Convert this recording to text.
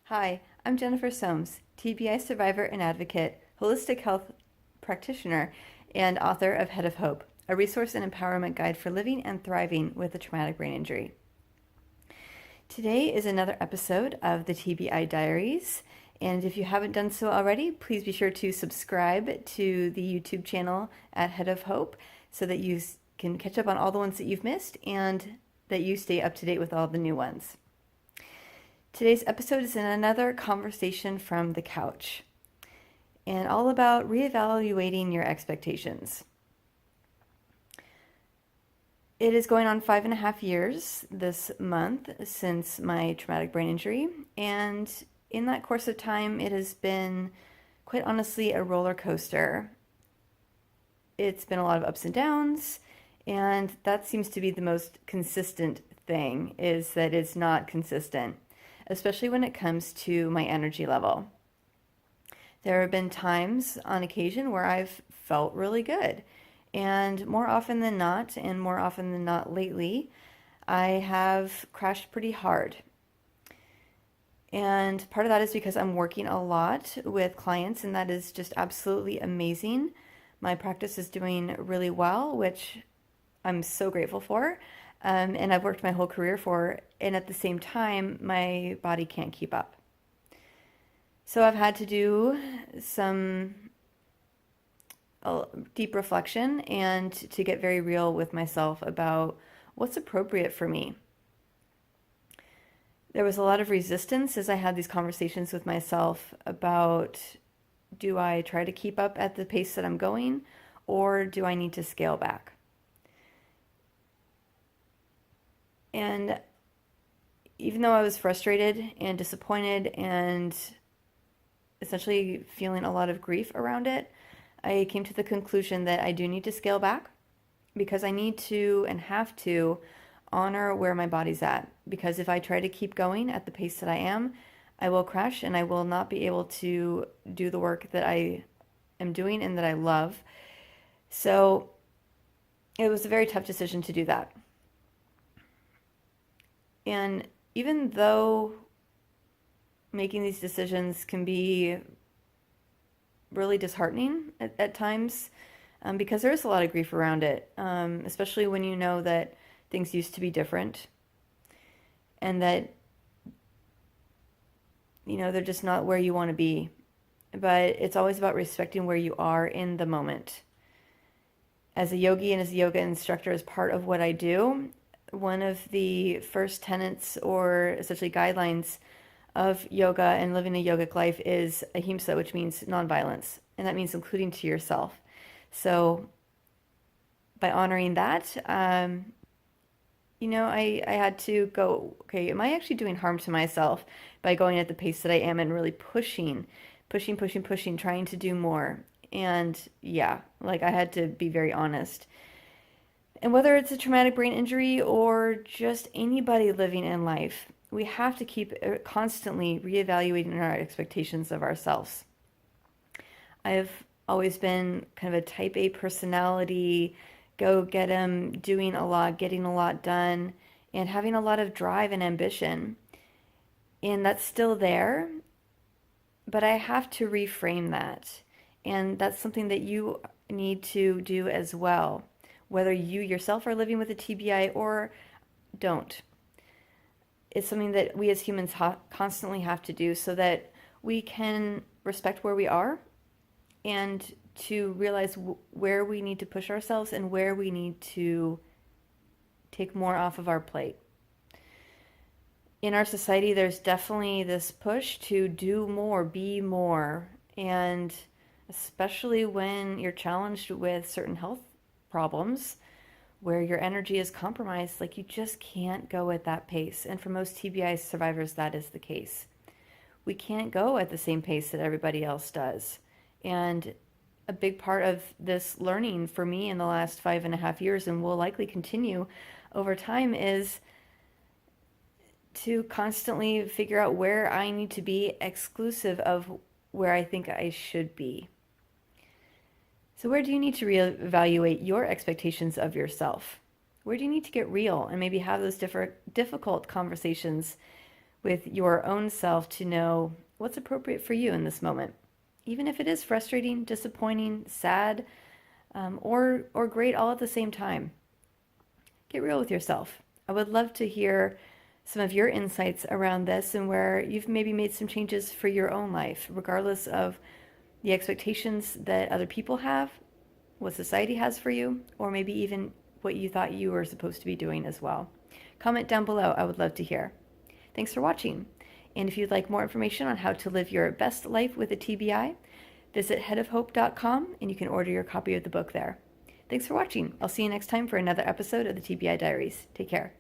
Hi, I'm Jennifer Soames, TBI survivor and advocate, holistic health practitioner, and author of Head of Hope, a resource and empowerment guide for living and thriving with a traumatic brain injury. Today is another episode of the TBI Diaries, and if you haven't done so already, please be sure to subscribe to the YouTube channel at Head of Hope so that you can catch up on all the ones that you've missed and that you stay up to date with all the new ones. Today's episode is in another conversation from the couch and all about reevaluating your expectations. It is going on 5.5 years this month since my traumatic brain injury, and in that course of time, it has been, quite honestly, a roller coaster. It's been a lot of ups and downs, and that seems to be the most consistent thing, is that it's not consistent, especially when it comes to my energy level. There have been times on occasion where I've felt really good. And more often than not, and more often than not lately, I have crashed pretty hard. And part of that is because I'm working a lot with clients, and that is just absolutely amazing. My practice is doing really well, which I'm so grateful for. And I've worked my whole career for, and at the same time, my body can't keep up. So I've had to do some deep reflection and to get very real with myself about what's appropriate for me. There was a lot of resistance as I had these conversations with myself about, do I try to keep up at the pace that I'm going, or do I need to scale back? And even though I was frustrated and disappointed and essentially feeling a lot of grief around it, I came to the conclusion that I do need to scale back because I need to and have to honor where my body's at. Because if I try to keep going at the pace that I am, I will crash and I will not be able to do the work that I am doing and that I love. So it was a very tough decision to do that. And even though making these decisions can be really disheartening at times, because there is a lot of grief around it, especially when you know that things used to be different and that, they're just not where you want to be. But it's always about respecting where you are in the moment. As a yogi and as a yoga instructor, as part of what I do, one of the first tenets or essentially guidelines of yoga and living a yogic life is ahimsa, which means nonviolence, and that means including to yourself. So by honoring that, I had to go, okay, am I actually doing harm to myself by going at the pace that I am and really pushing, trying to do more? And yeah, I had to be very honest. And whether it's a traumatic brain injury or just anybody living in life, we have to keep constantly reevaluating our expectations of ourselves. I've always been kind of a type A personality, go get 'em, doing a lot, getting a lot done, and having a lot of drive and ambition. And that's still there, but I have to reframe that. And that's something that you need to do as well, whether you yourself are living with a TBI or don't. It's something that we as humans constantly have to do so that we can respect where we are and to realize where we need to push ourselves and where we need to take more off of our plate. In our society, there's definitely this push to do more, be more, and especially when you're challenged with certain health problems where your energy is compromised, you just can't go at that pace. And for most TBI survivors, that is the case. We can't go at the same pace that everybody else does. And a big part of this learning for me in the last 5.5 years, and will likely continue over time, is to constantly figure out where I need to be exclusive of where I think I should be. So where do you need to reevaluate your expectations of yourself? Where do you need to get real and maybe have those difficult conversations with your own self to know what's appropriate for you in this moment. Even if it is frustrating, disappointing, sad, or great all at the same time. Get real with yourself. I would love to hear some of your insights around this and where you've maybe made some changes for your own life, regardless of the expectations that other people have, what society has for you, or maybe even what you thought you were supposed to be doing as well. Comment down below. I would love to hear. Thanks for watching. And if you'd like more information on how to live your best life with a TBI, visit headofhope.com and you can order your copy of the book there. Thanks for watching. I'll see you next time for another episode of the TBI Diaries. Take care.